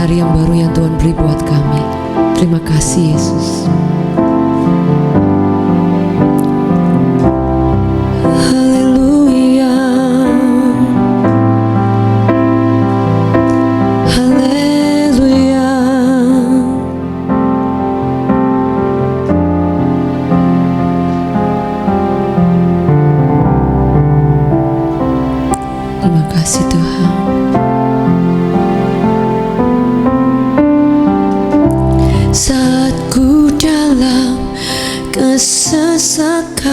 hari yang baru yang Tuhan beri buat kami. Terima kasih Yesus. Haleluya, haleluya. Terima kasih Tuhan. Saat ku dalam kesesakan,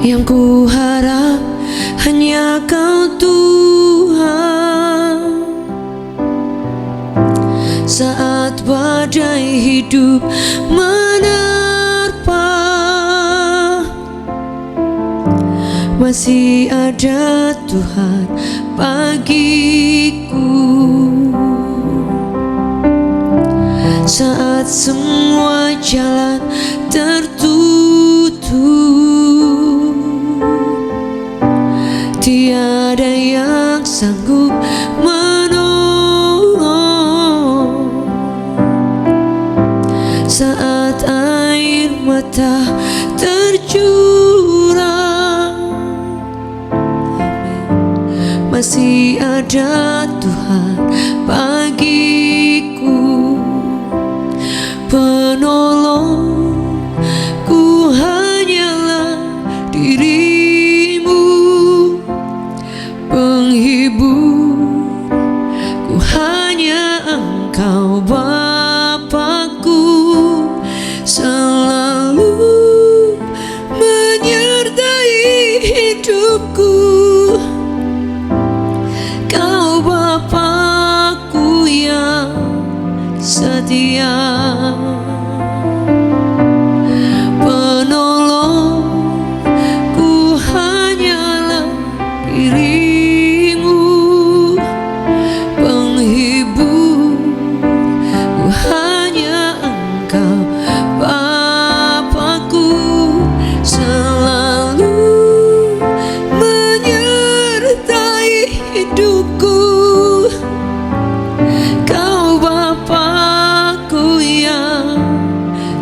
yang ku harap hanya Kau Tuhan. Saat badai hidup menerpa, masih ada Tuhan bagiku. Saat semua jalan tertutup, tiada yang sanggup menolong. Saat air mata tercurah, masih ada Tuhan bagiku. Penolongku hanyalah dirimu, penghiburku hanya Engkau Bapakku, selalu menyertai hidupku. Kau Bapakku yang setia, penolongku hanyalah dirimu, penghiburku hanya Engkau Bapakku, selalu menyertai hidupku. Kau Bapakku yang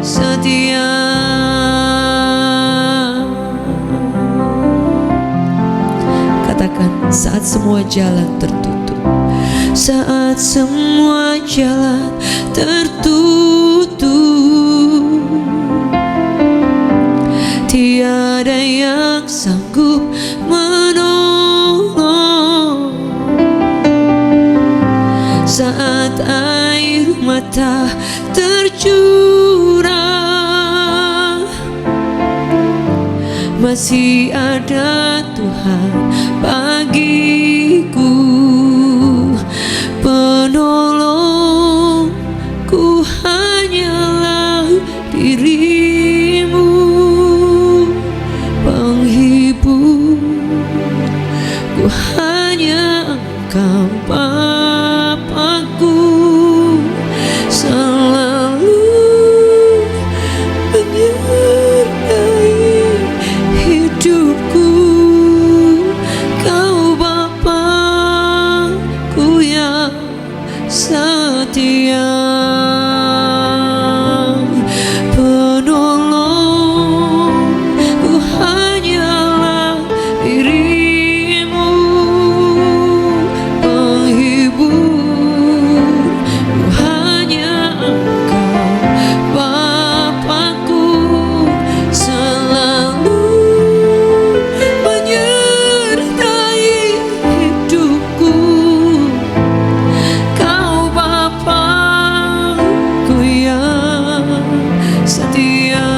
setia. Katakan, saat semua jalan tertutup, saat semua jalan tertutup, tiada yang sanggup menolong. Saat air mata tercurah, masih ada Tuhan bagiku. Penolongku hanyalah dirimu, penghiburku hanya Engkau Bapakku, selalu menyertai hidupku. Kau Bapakku yang setia, penolongku hanyalah dirimu, penghiburku hanya Engkau Bapakku, selalu menyertai hidupku. Kau Bapakku yang setia.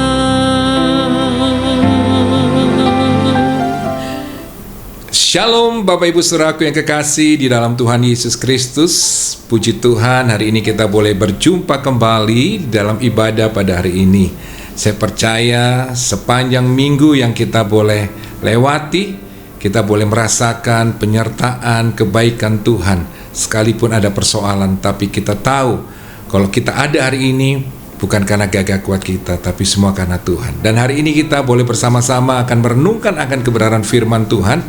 Shalom Bapak Ibu Saudaraku yang kekasih di dalam Tuhan Yesus Kristus. Puji Tuhan, hari ini kita boleh berjumpa kembali dalam ibadah pada hari ini. Saya percaya sepanjang minggu yang kita boleh lewati, kita boleh merasakan penyertaan kebaikan Tuhan. Sekalipun ada persoalan, tapi kita tahu kalau kita ada hari ini bukan karena gagah kuat kita, tapi semua karena Tuhan. Dan hari ini kita boleh bersama-sama akan merenungkan akan kebenaran firman Tuhan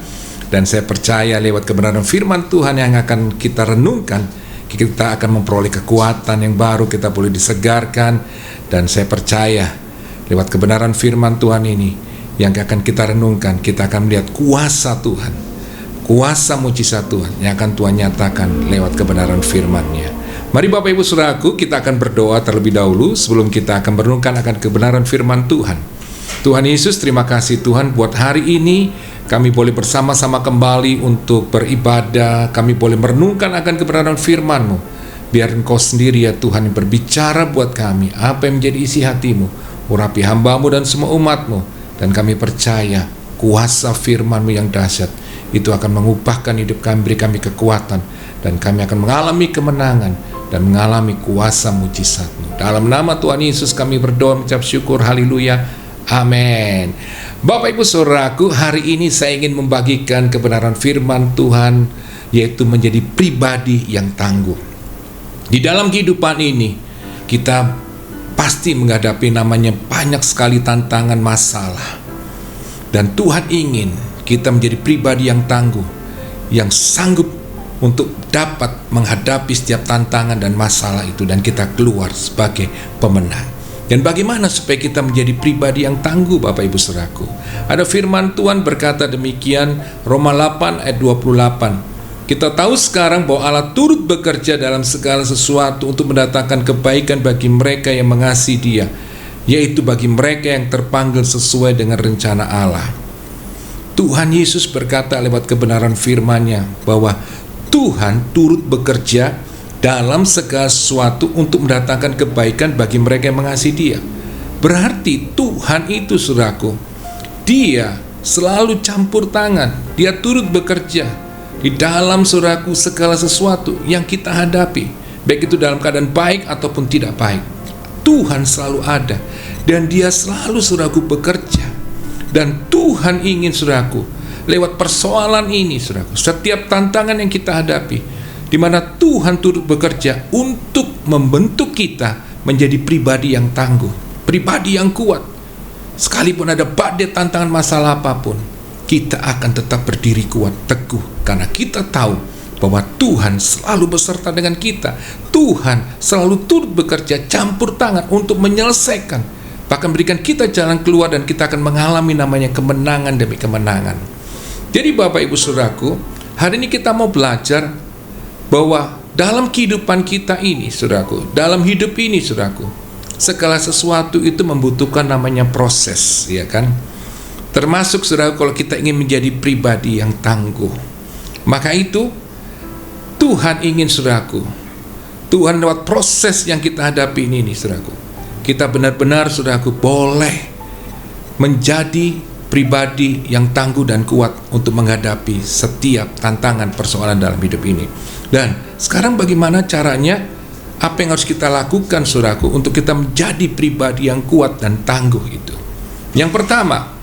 Dan saya percaya lewat kebenaran firman Tuhan yang akan kita renungkan, kita akan memperoleh kekuatan yang baru, kita boleh disegarkan. Dan saya percaya lewat kebenaran firman Tuhan ini yang akan kita renungkan, kita akan melihat kuasa Tuhan, kuasa mujizat Tuhan yang akan Tuhan nyatakan lewat kebenaran firman-Nya. Mari Bapak Ibu Saudaraku, kita akan berdoa terlebih dahulu sebelum kita akan merenungkan akan kebenaran firman Tuhan. Tuhan Yesus, terima kasih Tuhan buat hari ini kami boleh bersama-sama kembali untuk beribadah, kami boleh merenungkan akan kebenaran firman-Mu. Biar Engkau sendiri ya Tuhan yang berbicara buat kami, apa yang menjadi isi hati-Mu, urapi hamba-Mu dan semua umat-Mu. Dan kami percaya kuasa firman-Mu yang dahsyat itu akan mengubahkan hidup kami, beri kami kekuatan, dan kami akan mengalami kemenangan dan mengalami kuasa mujizat-Mu. Dalam nama Tuhan Yesus kami berdoa, mengucap syukur, haleluya, amin. Bapak Ibu Saudaraku, hari ini saya ingin membagikan kebenaran firman Tuhan, yaitu menjadi pribadi yang tangguh. Di dalam kehidupan ini kita pasti menghadapi namanya banyak sekali tantangan, masalah. Dan Tuhan ingin kita menjadi pribadi yang tangguh, yang sanggup untuk dapat menghadapi setiap tantangan dan masalah itu, dan kita keluar sebagai pemenang. Dan bagaimana supaya kita menjadi pribadi yang tangguh, Bapak Ibu Saudaraku? Ada firman Tuhan berkata demikian, Roma 8 ayat 28. Kita tahu sekarang bahwa Allah turut bekerja dalam segala sesuatu untuk mendatangkan kebaikan bagi mereka yang mengasihi Dia, yaitu bagi mereka yang terpanggil sesuai dengan rencana Allah. Tuhan Yesus berkata lewat kebenaran firman-Nya bahwa Tuhan turut bekerja dalam segala sesuatu untuk mendatangkan kebaikan bagi mereka yang mengasihi Dia. Berarti Tuhan itu, saudaraku, Dia selalu campur tangan, Dia turut bekerja di dalam, saudaraku, segala sesuatu yang kita hadapi, baik itu dalam keadaan baik ataupun tidak baik. Tuhan selalu ada, dan Dia selalu, saudaraku, bekerja. Dan Tuhan ingin, saudaraku, lewat persoalan ini, saudaraku, setiap tantangan yang kita hadapi, di mana Tuhan turut bekerja untuk membentuk kita menjadi pribadi yang tangguh, pribadi yang kuat. Sekalipun ada badai, tantangan, masalah apapun, kita akan tetap berdiri kuat, teguh, karena kita tahu bahwa Tuhan selalu beserta dengan kita. Tuhan selalu turut bekerja, campur tangan untuk menyelesaikan, bahkan berikan kita jalan keluar, dan kita akan mengalami namanya kemenangan demi kemenangan. Jadi Bapak Ibu Saudaraku, hari ini kita mau belajar bahwa dalam kehidupan kita ini, saudaraku, dalam hidup ini, saudaraku, segala sesuatu itu membutuhkan namanya proses, ya kan? Termasuk, saudaraku, kalau kita ingin menjadi pribadi yang tangguh. Maka itu Tuhan ingin, saudaraku, Tuhan lewat proses yang kita hadapi ini, saudaraku, kita benar-benar, saudaraku, boleh menjadi pribadi yang tangguh dan kuat untuk menghadapi setiap tantangan, persoalan dalam hidup ini. Dan sekarang bagaimana caranya? Apa yang harus kita lakukan, saudaraku, untuk kita menjadi pribadi yang kuat dan tangguh itu? Yang pertama,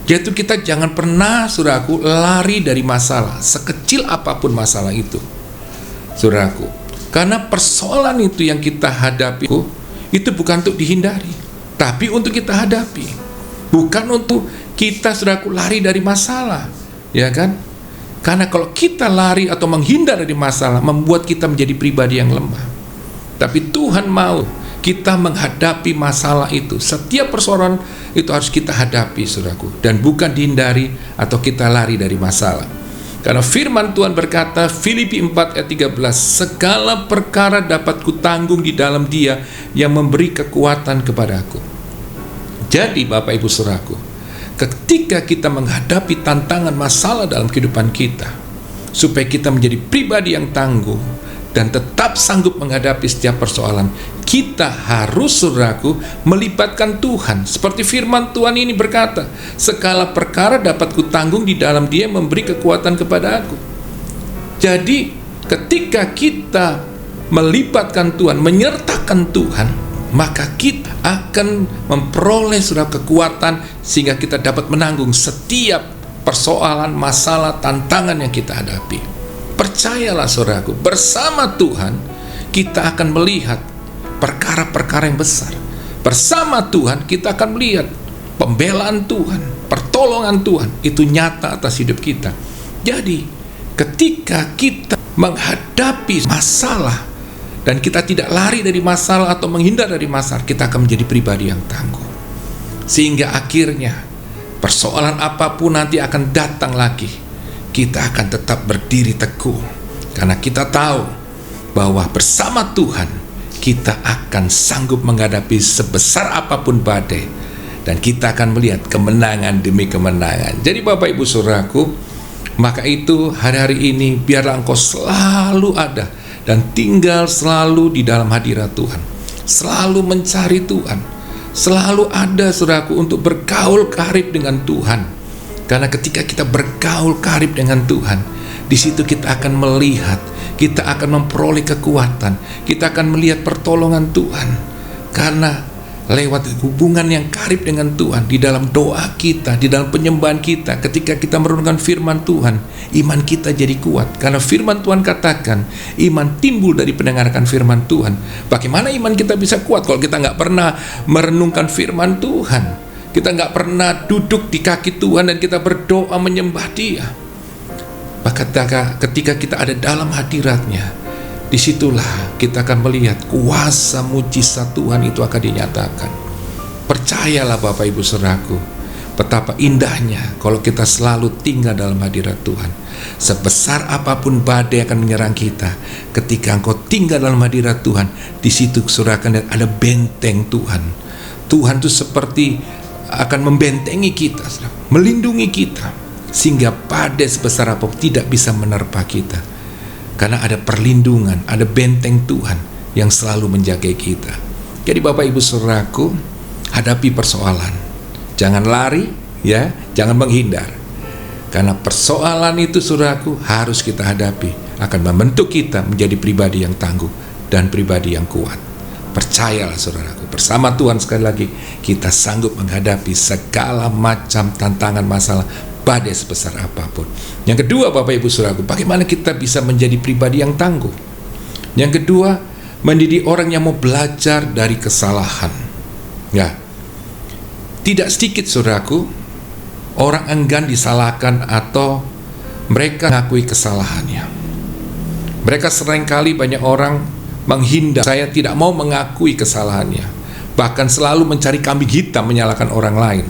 yaitu kita jangan pernah, saudaraku, lari dari masalah, sekecil apapun masalah itu, saudaraku. Karena persoalan itu yang kita hadapi itu bukan untuk dihindari, tapi untuk kita hadapi. Bukan untuk kita, saudaraku, lari dari masalah, ya kan? Karena kalau kita lari atau menghindar dari masalah, membuat kita menjadi pribadi yang lemah. Tapi Tuhan mau kita menghadapi masalah itu. Setiap persoalan itu harus kita hadapi, saudaraku, dan bukan dihindari atau kita lari dari masalah. Karena firman Tuhan berkata, Filipi 4 ayat 13, segala perkara dapat kutanggung di dalam Dia yang memberi kekuatan kepadaku. Jadi Bapak Ibu Saudaraku, ketika kita menghadapi tantangan, masalah dalam kehidupan kita, supaya kita menjadi pribadi yang tangguh dan tetap sanggup menghadapi setiap persoalan, kita harus, saudaraku, melibatkan Tuhan. Seperti firman Tuhan ini berkata, segala perkara dapat kutanggung di dalam Dia memberi kekuatan kepada aku. Jadi ketika kita melibatkan Tuhan, menyertakan Tuhan, maka kita akan memperoleh, saudara, kekuatan sehingga kita dapat menanggung setiap persoalan, masalah, tantangan yang kita hadapi. Percayalah, saudaraku, bersama Tuhan kita akan melihat perkara-perkara yang besar. Bersama Tuhan kita akan melihat pembelaan Tuhan, pertolongan Tuhan itu nyata atas hidup kita. Jadi, ketika kita menghadapi masalah dan kita tidak lari dari masalah atau menghindar dari masalah, kita akan menjadi pribadi yang tangguh. Sehingga akhirnya persoalan apapun nanti akan datang lagi, kita akan tetap berdiri teguh. Karena kita tahu bahwa bersama Tuhan kita akan sanggup menghadapi sebesar apapun badai, dan kita akan melihat kemenangan demi kemenangan. Jadi Bapak Ibu Saudaraku, maka itu hari-hari ini biarlah engkau selalu ada dan tinggal selalu di dalam hadirat Tuhan, selalu mencari Tuhan, selalu ada saudaraku untuk bergaul karib dengan Tuhan. Karena ketika kita bergaul karib dengan Tuhan, di situ kita akan melihat, kita akan memperoleh kekuatan, kita akan melihat pertolongan Tuhan. Karena lewat hubungan yang karib dengan Tuhan, di dalam doa kita, di dalam penyembahan kita, ketika kita merenungkan firman Tuhan, iman kita jadi kuat. Karena firman Tuhan katakan, iman timbul dari pendengaran firman Tuhan. Bagaimana iman kita bisa kuat kalau kita nggak pernah merenungkan firman Tuhan? Kita nggak pernah duduk di kaki Tuhan dan kita berdoa menyembah Dia. Maka ketika kita ada dalam hadiratnya, disitulah kita akan melihat kuasa mujizat Tuhan itu akan dinyatakan. Percayalah Bapak Ibu Saudaraku, betapa indahnya kalau kita selalu tinggal dalam hadirat Tuhan. Sebesar apapun badai akan menyerang kita, ketika engkau tinggal dalam hadirat Tuhan, di situ saudara akan lihat ada benteng Tuhan. Tuhan itu seperti akan membentengi kita, melindungi kita, sehingga badai sebesar apapun tidak bisa menerpa kita. Karena ada perlindungan, ada benteng Tuhan yang selalu menjaga kita. Jadi Bapak Ibu Saudaraku, hadapi persoalan. Jangan lari, ya, jangan menghindar. Karena persoalan itu saudaraku harus kita hadapi, akan membentuk kita menjadi pribadi yang tangguh dan pribadi yang kuat. Percayalah saudaraku, bersama Tuhan sekali lagi kita sanggup menghadapi segala macam tantangan masalah, badai sebesar apapun. Yang kedua Bapak Ibu Saudaraku, bagaimana kita bisa menjadi pribadi yang tangguh? Yang kedua, menjadi orang yang mau belajar dari kesalahan. Ya, tidak sedikit saudaraku orang enggan disalahkan atau mereka mengakui kesalahannya. Mereka seringkali banyak orang menghindar, saya tidak mau mengakui kesalahannya, bahkan selalu mencari kambing hitam menyalahkan orang lain.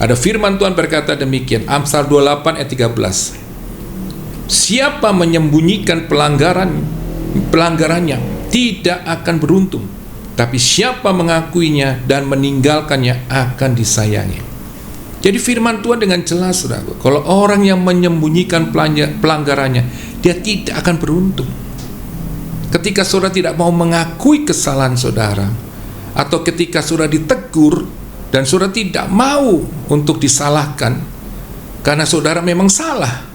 Ada firman Tuhan berkata demikian, Amsal 28 ayat 13. Siapa menyembunyikan pelanggarannya tidak akan beruntung, tapi siapa mengakuinya dan meninggalkannya akan disayangi. Jadi firman Tuhan dengan jelas, saudara, kalau orang yang menyembunyikan pelanggarannya, dia tidak akan beruntung. Ketika saudara tidak mau mengakui kesalahan saudara, atau ketika saudara ditegur dan saudara tidak mau untuk disalahkan karena saudara memang salah,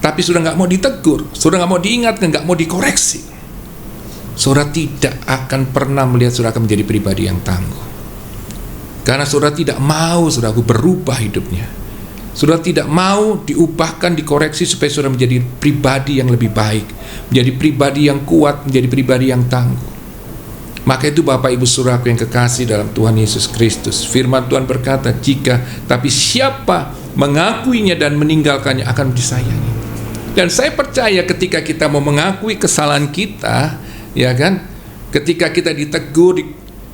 tapi saudara nggak mau ditegur, saudara nggak mau diingatkan, nggak mau dikoreksi, saudara tidak akan pernah melihat saudara akan menjadi pribadi yang tangguh. Karena saudara tidak mau saudaraku berubah hidupnya, saudara tidak mau diubahkan, dikoreksi supaya saudara menjadi pribadi yang lebih baik, menjadi pribadi yang kuat, menjadi pribadi yang tangguh. Maka itu Bapak Ibu Saudaraku yang kekasih dalam Tuhan Yesus Kristus, firman Tuhan berkata, tapi siapa mengakuinya dan meninggalkannya akan disayangi. Dan saya percaya ketika kita mau mengakui kesalahan kita, ya kan, ketika kita ditegur,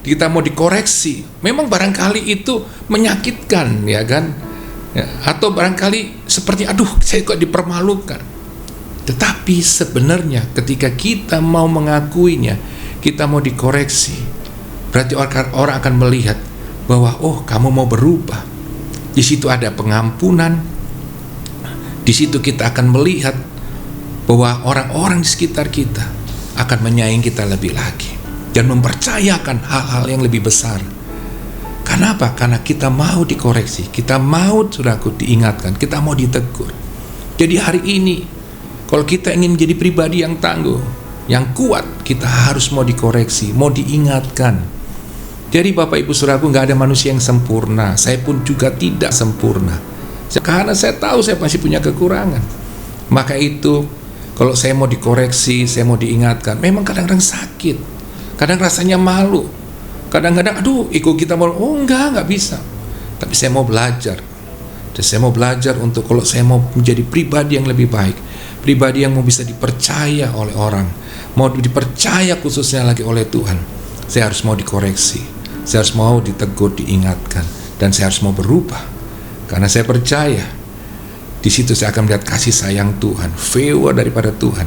kita mau dikoreksi, memang barangkali itu menyakitkan, ya kan, ya, atau barangkali seperti aduh saya kok dipermalukan. Tetapi sebenarnya ketika kita mau mengakuinya, kita mau dikoreksi, berarti orang akan melihat bahwa oh kamu mau berubah. Di situ ada pengampunan. Di situ kita akan melihat bahwa orang-orang di sekitar kita akan menyayangi kita lebih lagi dan mempercayakan hal-hal yang lebih besar. Kenapa? Karena kita mau dikoreksi, kita mau saudaraku diingatkan, kita mau ditegur. Jadi hari ini kalau kita ingin menjadi pribadi yang tangguh, yang kuat, kita harus mau dikoreksi, mau diingatkan. Jadi Bapak Ibu Saudaraku, nggak ada manusia yang sempurna. Saya pun juga tidak sempurna, karena saya tahu saya masih punya kekurangan. Maka itu kalau saya mau dikoreksi, saya mau diingatkan, memang kadang-kadang sakit, kadang rasanya malu, kadang-kadang aduh ego kita mau, oh nggak bisa. Tapi saya mau belajar Dan saya mau belajar untuk kalau saya mau menjadi pribadi yang lebih baik, pribadi yang mau bisa dipercaya oleh orang, mau dipercaya khususnya lagi oleh Tuhan, saya harus mau dikoreksi, saya harus mau ditegur, diingatkan, dan saya harus mau berubah. Karena saya percaya di situ saya akan melihat kasih sayang Tuhan, favor daripada Tuhan.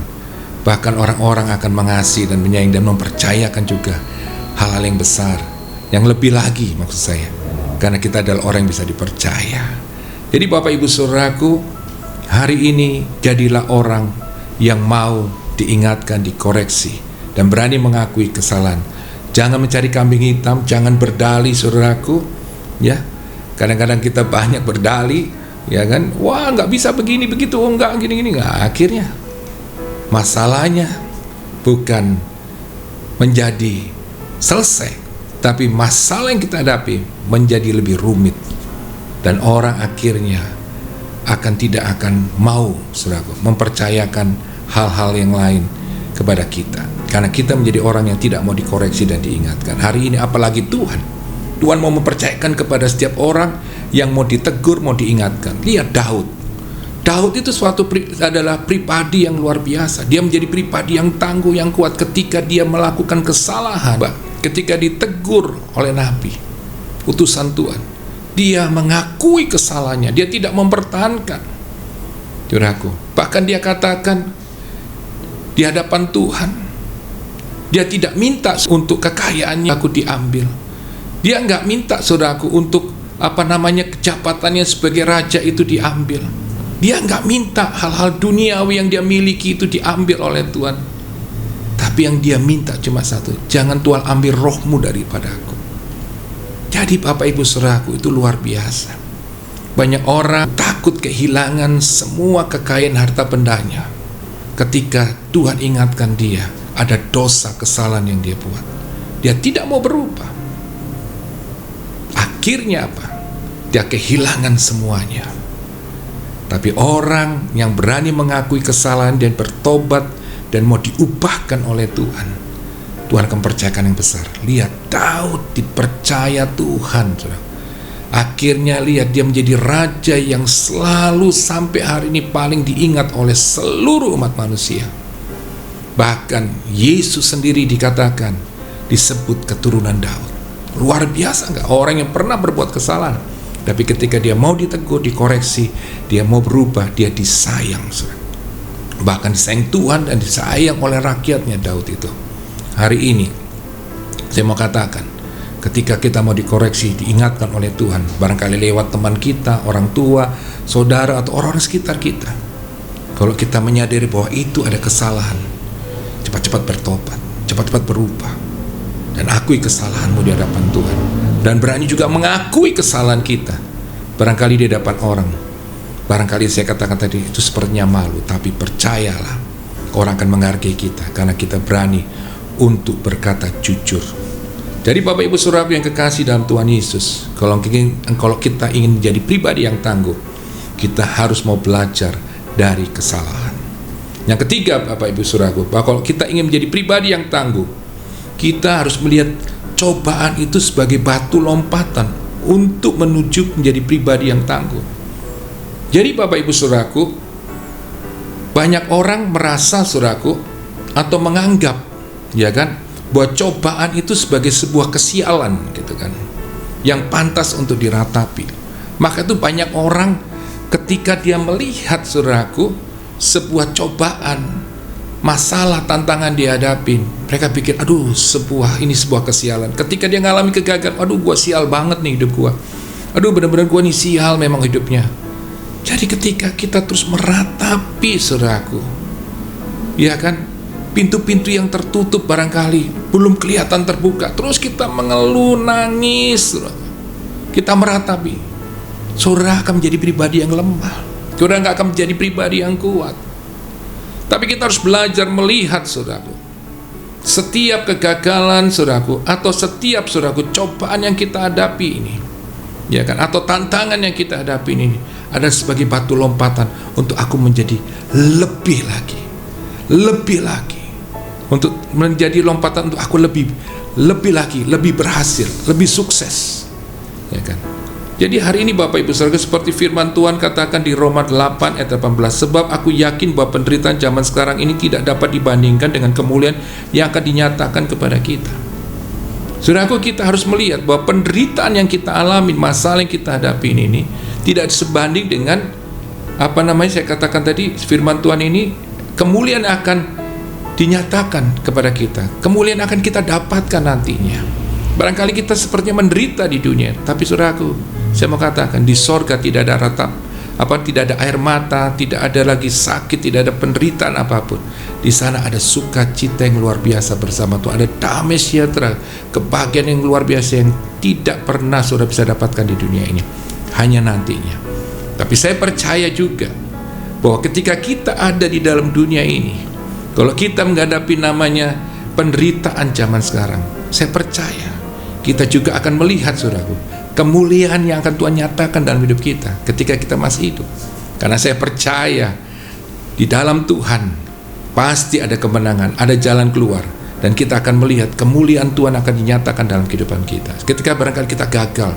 Bahkan orang-orang akan mengasihi dan menyayangi dan mempercayakan juga hal-hal yang besar, yang lebih lagi maksud saya. Karena kita adalah orang yang bisa dipercaya. Jadi Bapak Ibu Saudaraku, hari ini jadilah orang yang mau diingatkan, dikoreksi, dan berani mengakui kesalahan. Jangan mencari kambing hitam, jangan berdalih saudaraku, ya. Kadang-kadang kita banyak berdalih, ya kan? Wah, nggak bisa begini begitu, nggak gini-gini, nggak. Akhirnya masalahnya bukan menjadi selesai, tapi masalah yang kita hadapi menjadi lebih rumit. Dan orang akhirnya tidak akan mau, saudaraku, mempercayakan hal-hal yang lain kepada kita. Karena kita menjadi orang yang tidak mau dikoreksi dan diingatkan. Hari ini apalagi Tuhan mau mempercayakan kepada setiap orang yang mau ditegur, mau diingatkan. Lihat Daud itu adalah pribadi yang luar biasa. Dia menjadi pribadi yang tangguh, yang kuat ketika dia melakukan kesalahan. Ketika ditegur oleh Nabi, utusan Tuhan, dia mengakui kesalahannya, dia tidak mempertahankan. Saudaraku, bahkan dia katakan di hadapan Tuhan, dia tidak minta untuk kekayaannya aku diambil. Dia nggak minta, saudaraku, untuk kejabatannya sebagai raja itu diambil. Dia nggak minta hal-hal duniawi yang dia miliki itu diambil oleh Tuhan. Tapi yang dia minta cuma satu, jangan Tuhan ambil rohmu daripada aku. Jadi Bapak Ibu Saudaraku, itu luar biasa. Banyak orang takut kehilangan semua kekayaan harta bendanya ketika Tuhan ingatkan dia ada dosa kesalahan yang dia buat. Dia tidak mau berubah. Akhirnya apa? Dia kehilangan semuanya. Tapi orang yang berani mengakui kesalahan dan bertobat dan mau diubahkan oleh Tuhan, Tuhan akan percayakan yang besar. Lihat, Daud dipercaya Tuhan. Akhirnya lihat, dia menjadi raja yang selalu sampai hari ini paling diingat oleh seluruh umat manusia. Bahkan Yesus sendiri dikatakan disebut keturunan Daud. Luar biasa nggak? Orang yang pernah berbuat kesalahan, tapi ketika dia mau ditegur, dikoreksi, dia mau berubah, dia disayang. Bahkan disayang Tuhan dan disayang oleh rakyatnya Daud itu. Hari ini saya mau katakan, ketika kita mau dikoreksi, diingatkan oleh Tuhan, barangkali lewat teman kita, orang tua, saudara, atau orang sekitar kita, kalau kita menyadari bahwa itu ada kesalahan, cepat-cepat bertobat, cepat-cepat berubah, dan akui kesalahanmu di hadapan Tuhan, dan berani juga mengakui kesalahan kita. Barangkali di hadapan orang, barangkali saya katakan tadi itu sepertinya malu, tapi percayalah, orang akan menghargai kita karena kita berani untuk berkata jujur. Jadi Bapak Ibu Saudara yang kekasih dalam Tuhan Yesus, kalau kita ingin menjadi pribadi yang tangguh, kita harus mau belajar dari kesalahan. Yang ketiga Bapak Ibu Saudara, bahwa kalau kita ingin menjadi pribadi yang tangguh, kita harus melihat cobaan itu sebagai batu lompatan untuk menuju menjadi pribadi yang tangguh. Jadi Bapak Ibu Saudaraku, banyak orang merasa saudaraku atau menganggap, ya kan, bahwa cobaan itu sebagai sebuah kesialan gitu kan, yang pantas untuk diratapi. Maka itu banyak orang ketika dia melihat saudaraku sebuah cobaan, masalah, tantangan dihadapin, mereka pikir aduh ini sebuah kesialan. Ketika dia ngalami kegagalan, aduh gua sial banget nih hidup gua, aduh benar-benar gua nih sial memang hidupnya. Jadi ketika kita terus meratapi saudaraku, ya kan, pintu-pintu yang tertutup barangkali belum kelihatan terbuka, terus kita mengeluh, nangis, kita meratapi, saudara akan menjadi pribadi yang lemah, saudara nggak akan menjadi pribadi yang kuat. Tapi kita harus belajar melihat saudaraku, setiap kegagalan saudaraku, atau setiap saudaraku cobaan yang kita hadapi ini, ya kan, atau tantangan yang kita hadapi ini ada sebagai batu lompatan untuk aku menjadi lebih lagi, untuk menjadi lompatan untuk aku lebih lagi, lebih berhasil, lebih sukses, ya kan. Jadi hari ini Bapak Ibu Saudara, seperti firman Tuhan katakan di Roma 8 ayat 18, sebab aku yakin bahwa penderitaan zaman sekarang ini tidak dapat dibandingkan dengan kemuliaan yang akan dinyatakan kepada kita. Saudaraku, kita harus melihat bahwa penderitaan yang kita alami, masalah yang kita hadapi ini tidak sebanding dengan saya katakan tadi, firman Tuhan ini, kemuliaan akan dinyatakan kepada kita, kemuliaan akan kita dapatkan nantinya. Barangkali kita sepertinya menderita di dunia, tapi saudaraku, saya mau katakan di sorga tidak ada tidak ada air mata, tidak ada lagi sakit, tidak ada penderitaan apapun. Di sana ada sukacita yang luar biasa bersama Tuhan, ada damai sejahtera, kebahagiaan yang luar biasa yang tidak pernah saudara bisa dapatkan di dunia ini, hanya nantinya. Tapi saya percaya juga bahwa ketika kita ada di dalam dunia ini, kalau kita menghadapi namanya penderitaan zaman sekarang, saya percaya kita juga akan melihat, saudaraku, kemuliaan yang akan Tuhan nyatakan dalam hidup kita ketika kita masih hidup. Karena saya percaya di dalam Tuhan pasti ada kemenangan, ada jalan keluar, dan kita akan melihat kemuliaan Tuhan akan dinyatakan dalam kehidupan kita. Ketika barangkali kita gagal,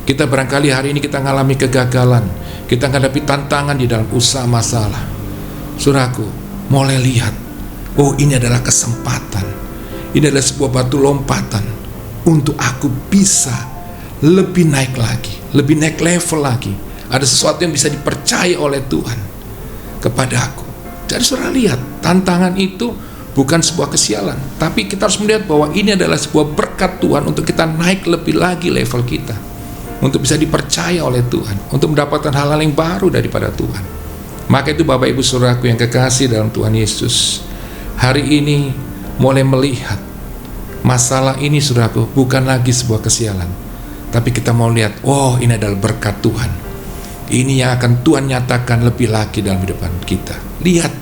kita barangkali hari ini kita mengalami kegagalan, kita menghadapi tantangan di dalam usaha masalah, saudaraku, mulai lihat, oh ini adalah kesempatan, ini adalah sebuah batu lompatan untuk aku bisa lebih naik lagi, lebih naik level lagi. Ada sesuatu yang bisa dipercaya oleh Tuhan kepada aku. Jadi saudara lihat, tantangan itu bukan sebuah kesialan, tapi kita harus melihat bahwa ini adalah sebuah berkat Tuhan untuk kita naik lebih lagi level kita, untuk bisa dipercaya oleh Tuhan, untuk mendapatkan hal-hal yang baru daripada Tuhan. Maka itu Bapak Ibu Saudaraku yang kekasih dalam Tuhan Yesus, hari ini mulai melihat masalah ini, saudaraku, bukan lagi sebuah kesialan, tapi kita mau lihat, oh ini adalah berkat Tuhan. Ini yang akan Tuhan nyatakan lebih lagi dalam hidup kita. Lihat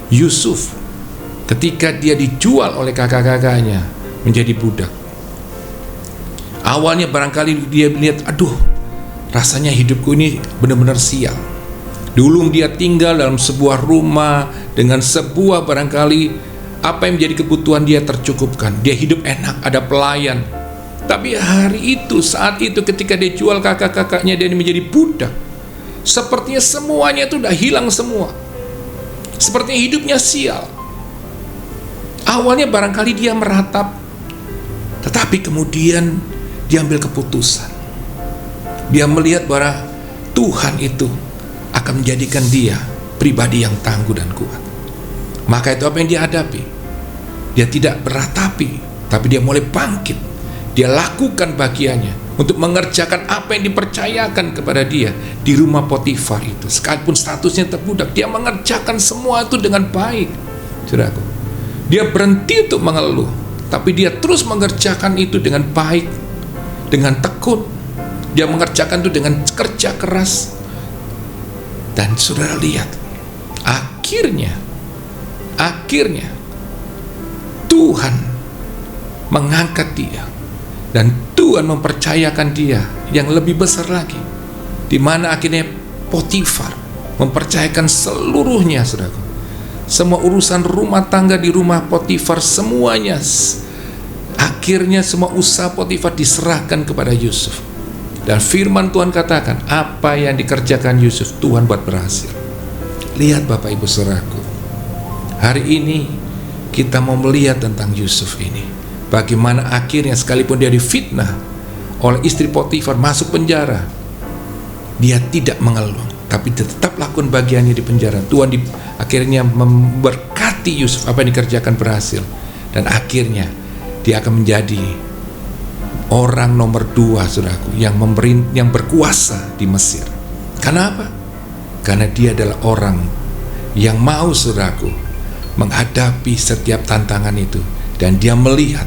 Yusuf, ketika dia dijual oleh kakak-kakaknya menjadi budak. Awalnya barangkali dia melihat, aduh, rasanya hidupku ini benar-benar sial. Dulu dia tinggal dalam sebuah rumah dengan sebuah barangkali apa yang menjadi kebutuhan dia tercukupkan. Dia hidup enak, ada pelayan. Tapi hari itu, saat itu ketika dia jual kakak-kakaknya, dia menjadi budak. Sepertinya semuanya itu udah hilang semua. Sepertinya hidupnya sial. Awalnya barangkali dia meratap, tetapi kemudian dia ambil keputusan. Dia melihat bahwa Tuhan itu akan menjadikan dia pribadi yang tangguh dan kuat. Maka itu apa yang dia hadapi? Dia tidak beratapi, tapi dia mulai bangkit. Dia lakukan bagiannya untuk mengerjakan apa yang dipercayakan kepada dia di rumah Potifar itu. Sekalipun statusnya terbudak, dia mengerjakan semua itu dengan baik. Saudaraku, dia berhenti untuk mengeluh, tapi dia terus mengerjakan itu dengan baik, dengan tekun. Dia mengerjakan itu dengan kerja keras. Dan saudara lihat, akhirnya Tuhan mengangkat dia, dan Tuhan mempercayakan dia yang lebih besar lagi, di mana akhirnya Potifar mempercayakan seluruhnya, saudaraku, semua urusan rumah tangga di rumah Potifar, semuanya, akhirnya semua usaha Potifar diserahkan kepada Yusuf. Dan firman Tuhan katakan, apa yang dikerjakan Yusuf, Tuhan buat berhasil. Lihat Bapak Ibu Saudaraku, hari ini kita mau melihat tentang Yusuf ini, bagaimana akhirnya sekalipun dia difitnah oleh istri Potifar, masuk penjara, dia tidak mengeluh, tapi dia tetap lakukan bagiannya di penjara. Tuhan akhirnya memberkati Yusuf, apa yang dikerjakan berhasil, dan akhirnya dia akan menjadi orang nomor 2, saudaraku, yang berkuasa di Mesir. Kenapa? Karena dia adalah orang yang mau, saudaraku, menghadapi setiap tantangan itu, dan dia melihat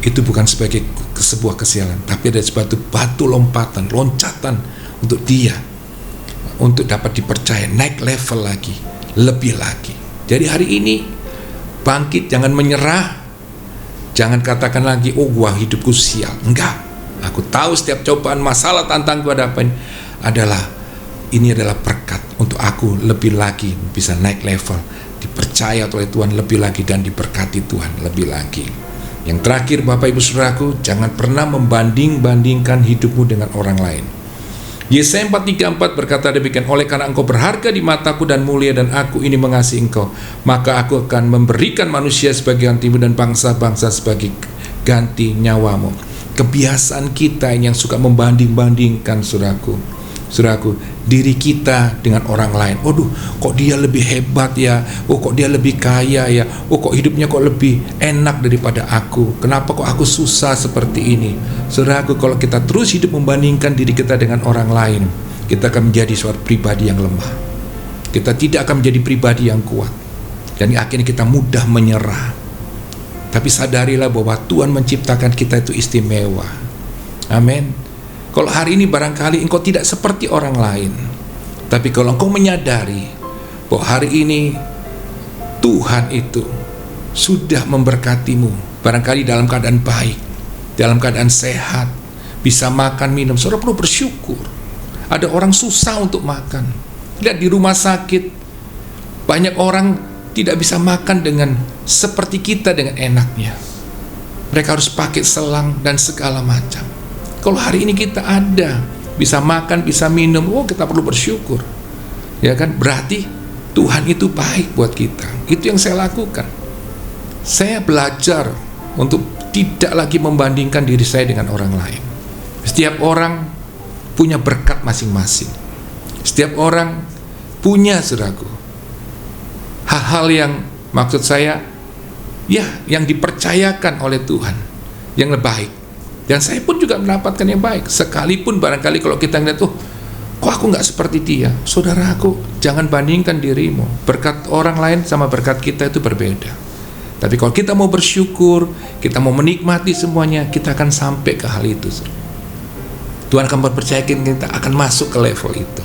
itu bukan sebagai sebuah kesialan, tapi ada suatu batu lompatan, loncatan untuk dia, untuk dapat dipercaya, naik level lagi, lebih lagi. Jadi hari ini bangkit, jangan menyerah, jangan katakan lagi, oh gua hidupku sial. Enggak, aku tahu setiap cobaan, masalah, tantangan gua hadapan ini adalah berkat untuk aku lebih lagi bisa naik level, dipercaya oleh Tuhan lebih lagi, dan diberkati Tuhan lebih lagi. Yang terakhir Bapak Ibu Saudaraku, jangan pernah membanding-bandingkan hidupmu dengan orang lain. Yesaya 4:34 berkata demikian, oleh karena engkau berharga di mataku dan mulia dan aku ini mengasihi engkau, maka aku akan memberikan manusia sebagai gantimu dan bangsa-bangsa sebagai ganti nyawamu. Kebiasaan kita yang suka membanding-bandingkan, saudaraku, diri kita dengan orang lain. Waduh, kok dia lebih hebat ya? Oh, kok dia lebih kaya ya? Oh, kok hidupnya kok lebih enak daripada aku? Kenapa kok aku susah seperti ini? Saudaraku, kalau kita terus hidup membandingkan diri kita dengan orang lain, kita akan menjadi suatu pribadi yang lemah. Kita tidak akan menjadi pribadi yang kuat. Dan akhirnya kita mudah menyerah. Tapi sadarilah bahwa Tuhan menciptakan kita itu istimewa. Amin. Kalau hari ini barangkali engkau tidak seperti orang lain, tapi kalau engkau menyadari bahwa hari ini Tuhan itu sudah memberkatimu, barangkali dalam keadaan baik, dalam keadaan sehat, bisa makan, minum, saudara perlu bersyukur. Ada orang susah untuk makan. Lihat di rumah sakit, banyak orang tidak bisa makan dengan seperti kita dengan enaknya. Mereka harus pakai selang dan segala macam. Kalau hari ini kita ada, bisa makan, bisa minum, kita perlu bersyukur. Ya kan? Berarti Tuhan itu baik buat kita. Itu yang saya lakukan. Saya belajar untuk tidak lagi membandingkan diri saya dengan orang lain. Setiap orang punya berkat masing-masing. Setiap orang punya, saudaraku, hal-hal yang maksud saya yang dipercayakan oleh Tuhan yang lebih baik, dan saya pun juga mendapatkan yang baik. Sekalipun barangkali kalau kita ngeliat, kok aku nggak seperti dia, saudaraku, jangan bandingkan dirimu. Berkat orang lain sama berkat kita itu berbeda. Tapi kalau kita mau bersyukur, kita mau menikmati semuanya, kita akan sampai ke hal itu. Tuhan akan mempercayakan kita akan masuk ke level itu.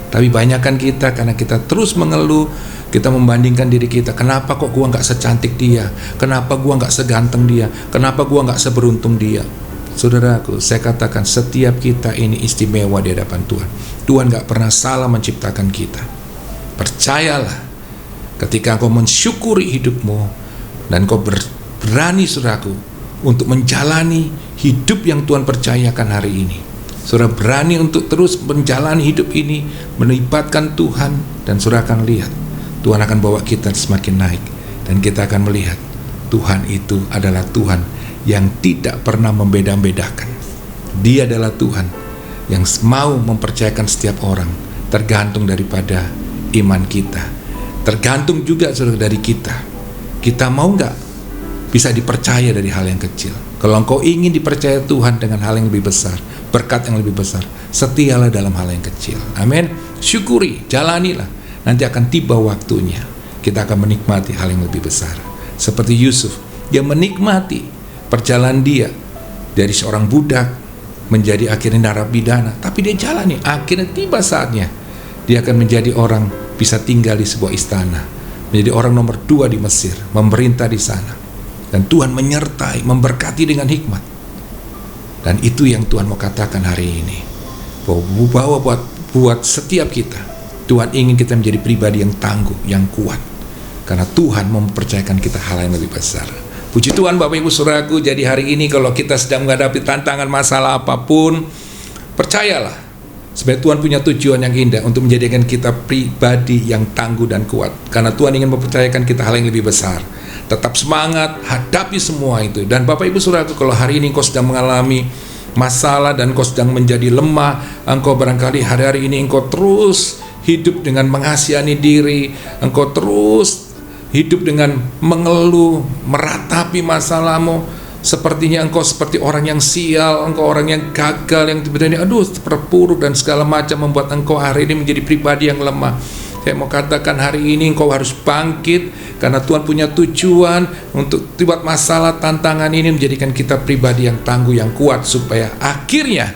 Tapi banyakkan kita, karena kita terus mengeluh, kita membandingkan diri kita. Kenapa kok gua nggak secantik dia? Kenapa gua nggak seganteng dia? Kenapa gua nggak seberuntung dia? Saudaraku, saya katakan setiap kita ini istimewa di hadapan Tuhan. Tuhan nggak pernah salah menciptakan kita. Percayalah, ketika kau mensyukuri hidupmu dan kau berani, saudaraku, untuk menjalani hidup yang Tuhan percayakan hari ini. Saudara berani untuk terus menjalani hidup ini, melibatkan Tuhan, dan saudara akan lihat Tuhan akan bawa kita semakin naik, dan kita akan melihat Tuhan itu adalah Tuhan yang tidak pernah membeda-bedakan. Dia adalah Tuhan yang mau mempercayakan setiap orang, tergantung daripada iman kita, tergantung juga saudara dari kita. Kita mau nggak bisa dipercaya dari hal yang kecil? Kalau engkau ingin dipercaya Tuhan dengan hal yang lebih besar, berkat yang lebih besar, setialah dalam hal yang kecil. Amin. Syukuri, jalanilah. Nanti akan tiba waktunya, kita akan menikmati hal yang lebih besar. Seperti Yusuf, dia menikmati perjalanan dia dari seorang budak menjadi akhirnya narapidana. Tapi dia jalani, akhirnya tiba saatnya dia akan menjadi orang bisa tinggal di sebuah istana, menjadi orang nomor 2 di Mesir, memerintah di sana. Dan Tuhan menyertai, memberkati dengan hikmat. Dan itu yang Tuhan mau katakan hari ini, bahwa buat setiap kita, Tuhan ingin kita menjadi pribadi yang tangguh, yang kuat, karena Tuhan mempercayakan kita hal yang lebih besar. Puji Tuhan Bapak Ibu Saudaraku. Jadi hari ini kalau kita sedang menghadapi tantangan masalah apapun, percayalah, sebab Tuhan punya tujuan yang indah untuk menjadikan kita pribadi yang tangguh dan kuat, karena Tuhan ingin mempercayakan kita hal yang lebih besar. Tetap semangat, hadapi semua itu. Dan Bapak Ibu Saudaraku, kalau hari ini engkau sedang mengalami masalah dan engkau sedang menjadi lemah, engkau barangkali hari-hari ini engkau terus hidup dengan mengasihani diri, engkau terus hidup dengan mengeluh, meratapi masalahmu, sepertinya engkau seperti orang yang sial, engkau orang yang gagal, yang tiba-tiba terpuruk dan segala macam, membuat engkau hari ini menjadi pribadi yang lemah. Saya mau katakan hari ini engkau harus bangkit, karena Tuhan punya tujuan untuk buat masalah tantangan ini menjadikan kita pribadi yang tangguh, yang kuat, supaya akhirnya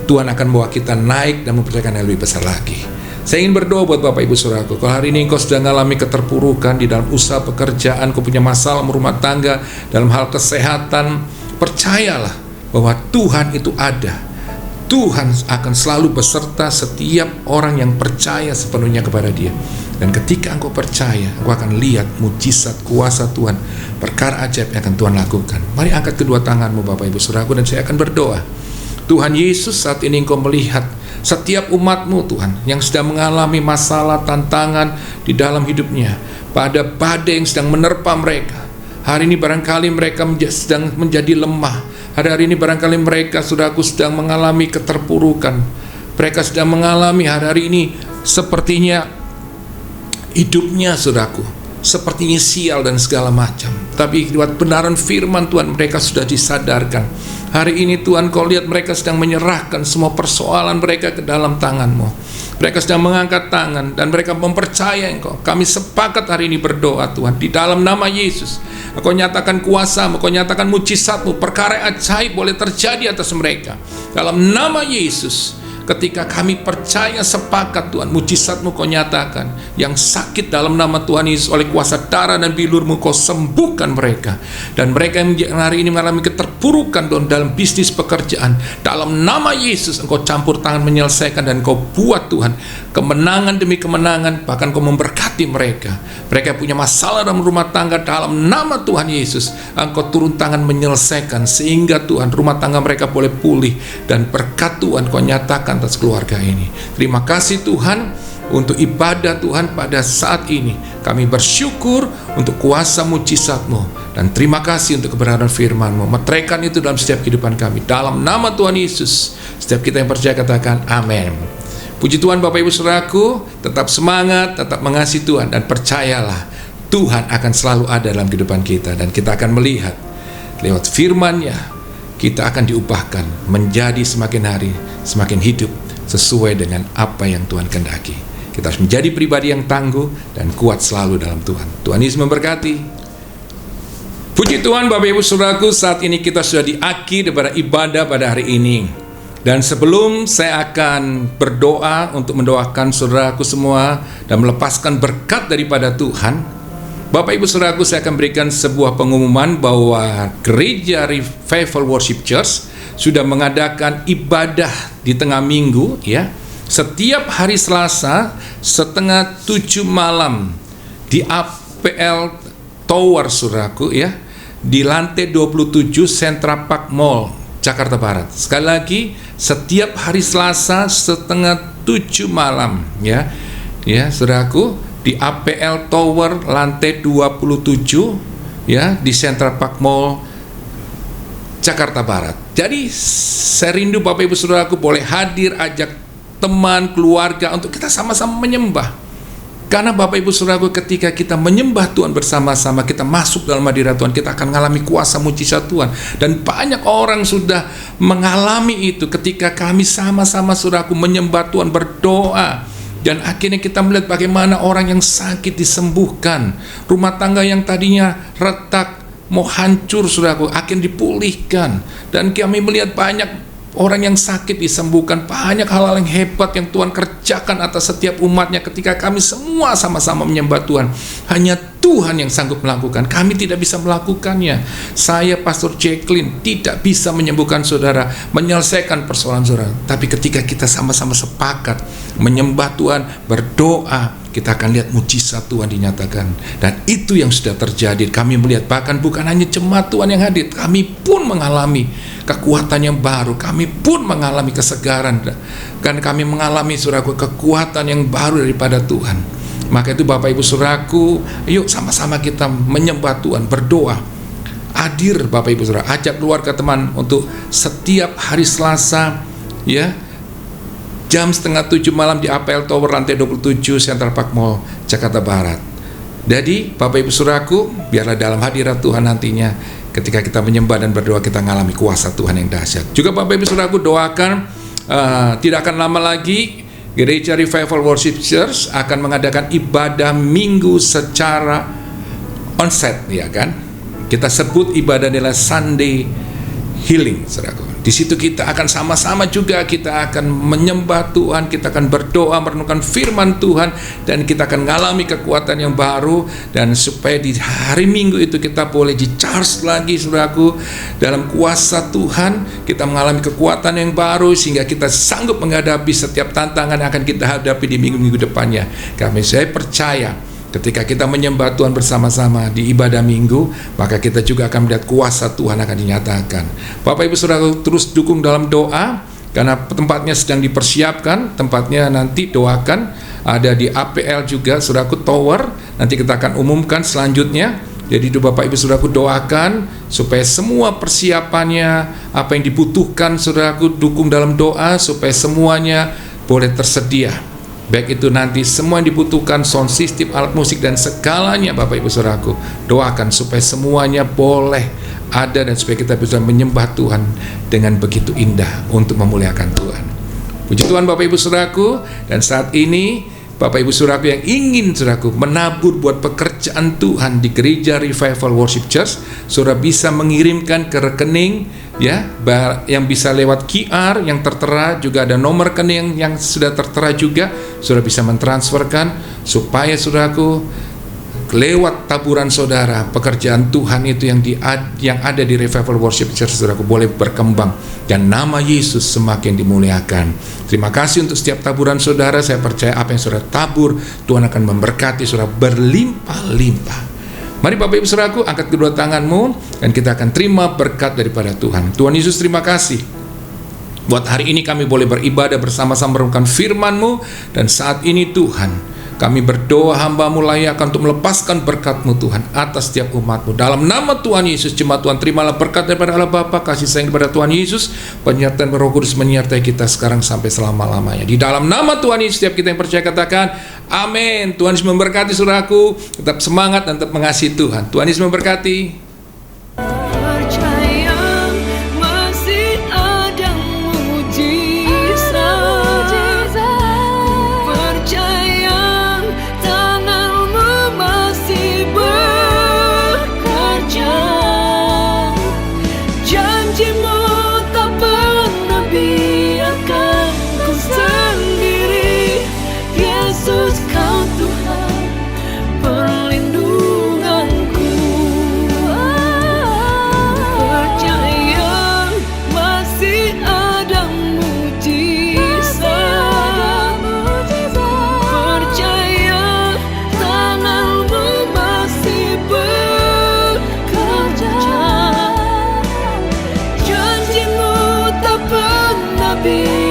Tuhan akan bawa kita naik dan mempercayakan yang lebih besar lagi. Saya ingin berdoa buat Bapak Ibu Saudaraku. Kalau hari ini engkau sedang mengalami keterpurukan di dalam usaha pekerjaan, kau punya masalah rumah tangga, dalam hal kesehatan, percayalah bahwa Tuhan itu ada. Tuhan akan selalu beserta setiap orang yang percaya sepenuhnya kepada Dia. Dan ketika engkau percaya, engkau akan lihat mujizat kuasa Tuhan, perkara ajaib yang akan Tuhan lakukan. Mari angkat kedua tanganmu Bapak Ibu Saudaraku, dan saya akan berdoa. Tuhan Yesus, saat ini Engkau melihat setiap umat-Mu Tuhan yang sedang mengalami masalah, tantangan di dalam hidupnya, pada badai yang sedang menerpa mereka. Hari ini barangkali mereka sedang menjadi lemah. Hari ini barangkali mereka, saudaraku, sedang mengalami keterpurukan. Mereka sedang mengalami hari ini sepertinya hidupnya, saudaraku, sepertinya sial dan segala macam. Tapi lewat benaran firman Tuhan, mereka sudah disadarkan. Hari ini Tuhan, Kau lihat mereka sedang menyerahkan semua persoalan mereka ke dalam tangan-Mu. Mereka sedang mengangkat tangan dan mereka mempercayai Engkau. Kami sepakat hari ini berdoa Tuhan, di dalam nama Yesus. Engkau nyatakan kuasa-Mu, Engkau nyatakan mujizat-Mu, perkara ajaib boleh terjadi atas mereka. Dalam nama Yesus, ketika kami percaya sepakat Tuhan, mujizat-Mu Kau nyatakan. Yang sakit dalam nama Tuhan Yesus, oleh kuasa darah dan bilur-Mu Kau sembuhkan mereka. Dan mereka yang hari ini mengalami keterpurukan Tuhan dalam bisnis pekerjaan, dalam nama Yesus Engkau campur tangan menyelesaikan, dan Kau buat Tuhan kemenangan demi kemenangan. Bahkan Kau memberkati mereka. Mereka punya masalah dalam rumah tangga, dalam nama Tuhan Yesus Engkau turun tangan menyelesaikan, sehingga Tuhan rumah tangga mereka boleh pulih, dan berkat Tuhan Kau nyatakan atas keluarga ini. Terima kasih Tuhan untuk ibadah Tuhan pada saat ini. Kami bersyukur untuk kuasa mujizat-Mu, dan terima kasih untuk kebenaran firman-Mu. Meteraikan itu dalam setiap kehidupan kami. Dalam nama Tuhan Yesus, setiap kita yang percaya katakan amin. Puji Tuhan Bapak Ibu Saudaraku, tetap semangat, tetap mengasihi Tuhan, dan percayalah Tuhan akan selalu ada dalam kehidupan kita. Dan kita akan melihat lewat firman-Nya, kita akan diubahkan menjadi semakin hari semakin hidup sesuai dengan apa yang Tuhan kehendaki. Kita harus menjadi pribadi yang tangguh dan kuat selalu dalam Tuhan. Tuhan Yesus memberkati. Puji Tuhan Bapak Ibu Saudaraku, saat ini kita sudah di akhir daripada ibadah pada hari ini. Dan sebelum saya akan berdoa untuk mendoakan saudaraku semua dan melepaskan berkat daripada Tuhan, Bapak Ibu Saudaraku, saya akan berikan sebuah pengumuman bahwa Gereja Revival Worship Church sudah mengadakan ibadah di tengah minggu, ya, setiap hari Selasa setengah 7 malam di APL Tower, saudaraku, ya, di lantai 27 Central Park Mall, Jakarta Barat. Sekali lagi, setiap hari Selasa setengah 7 malam, ya, saudaraku, di APL Tower lantai 27, ya, di Central Park Mall, Jakarta Barat. Jadi saya rindu Bapak Ibu Saudaraku boleh hadir, ajak teman, keluarga untuk kita sama-sama menyembah. Karena Bapak Ibu Saudaraku, ketika kita menyembah Tuhan bersama-sama, kita masuk dalam hadirat Tuhan, kita akan mengalami kuasa mujizat Tuhan. Dan banyak orang sudah mengalami itu ketika kami sama-sama saudaraku menyembah Tuhan, berdoa. Dan akhirnya kita melihat bagaimana orang yang sakit disembuhkan, rumah tangga yang tadinya retak, mau hancur, saudaraku, akhirnya dipulihkan. Dan kami melihat banyak orang yang sakit disembuhkan. Banyak hal-hal yang hebat yang Tuhan kerjakan atas setiap umatnya ketika kami semua sama-sama menyembah Tuhan. Hanya Tuhan yang sanggup melakukan. Kami tidak bisa melakukannya. Saya, Pastor Jacqueline, tidak bisa menyembuhkan saudara, menyelesaikan persoalan saudara. Tapi ketika kita sama-sama sepakat menyembah Tuhan, berdoa, kita akan lihat mujizat Tuhan dinyatakan. Dan itu yang sudah terjadi. Kami melihat bahkan bukan hanya jemaat Tuhan yang hadir, kami pun mengalami kekuatan yang baru. Kami pun mengalami kesegaran. Dan kami mengalami saudaraku kekuatan yang baru daripada Tuhan. Maka itu Bapak Ibu Saudaraku, yuk sama-sama kita menyembah Tuhan, berdoa. Hadir Bapak Ibu Saudara, ajak keluarga teman untuk setiap hari Selasa, ya, jam setengah 7 malam di APL Tower lantai 27 Central Park Mall, Jakarta Barat. Jadi Bapak Ibu Saudaraku, biarlah dalam hadirat Tuhan nantinya ketika kita menyembah dan berdoa, kita mengalami kuasa Tuhan yang dahsyat. Juga Bapak Ibu Saudaraku, doakan tidak akan lama lagi Gereja Revival Worship Church akan mengadakan ibadah minggu secara onsite, ya kan? Kita sebut ibadah adalah Sunday Healing, saudaraku. Di situ kita akan sama-sama juga, kita akan menyembah Tuhan, kita akan berdoa, merenungkan firman Tuhan, dan kita akan mengalami kekuatan yang baru. Dan supaya di hari Minggu itu kita boleh di-charge lagi, saudaraku, dalam kuasa Tuhan, kita mengalami kekuatan yang baru, sehingga kita sanggup menghadapi setiap tantangan yang akan kita hadapi di minggu-minggu depannya. Saya percaya Ketika kita menyembah Tuhan bersama-sama di ibadah minggu, maka kita juga akan melihat kuasa Tuhan akan dinyatakan. Bapak Ibu Saudara, terus dukung dalam doa, karena tempatnya sedang dipersiapkan. Tempatnya nanti doakan, ada di APL juga, Saudaraku, Tower. Nanti kita akan umumkan selanjutnya. Jadi Bapak Ibu Saudaraku, doakan supaya semua persiapannya, apa yang dibutuhkan, Saudaraku, dukung dalam doa supaya semuanya boleh tersedia. Baik itu nanti semua yang dibutuhkan, sound system, alat musik, dan segalanya, Bapak Ibu Saudaraku, doakan supaya semuanya boleh ada dan supaya kita bisa menyembah Tuhan dengan begitu indah untuk memuliakan Tuhan. Puji Tuhan Bapak Ibu Saudaraku. Dan saat ini Bapak Ibu Saudaraku yang ingin, Saudaraku, menabur buat pekerjaan Tuhan di Gereja Revival Worship Church, Saudara bisa mengirimkan ke rekening, ya, yang bisa lewat QR yang tertera, juga ada nomor rekening yang sudah tertera juga. Saudara bisa mentransferkan supaya, Saudaraku, lewat taburan saudara, pekerjaan Tuhan itu yang ada di Revival Worship Church, Saudaraku, boleh berkembang dan nama Yesus semakin dimuliakan. Terima kasih untuk setiap taburan saudara. Saya percaya apa yang saudara tabur, Tuhan akan memberkati saudara berlimpah-limpah. Mari Bapak Ibu Saudaraku, angkat kedua tanganmu dan kita akan terima berkat daripada Tuhan. Tuhan Yesus, terima kasih buat hari ini kami boleh beribadah bersama-sama merenungkan firman-Mu. Dan saat ini Tuhan, kami berdoa hamba-Mu layak untuk melepaskan berkat-Mu Tuhan atas setiap umat-Mu. Dalam nama Tuhan Yesus, jemaat Tuhan terimalah berkat daripada Allah Bapa, kasih sayang kepada Tuhan Yesus, penyertaan Roh Kudus menyertai kita sekarang sampai selama-lamanya. Di dalam nama Tuhan Yesus, setiap kita yang percaya katakan amin. Tuhan Yesus memberkati saudaraku. Tetap semangat dan tetap mengasihi Tuhan. Tuhan Yesus memberkati. Be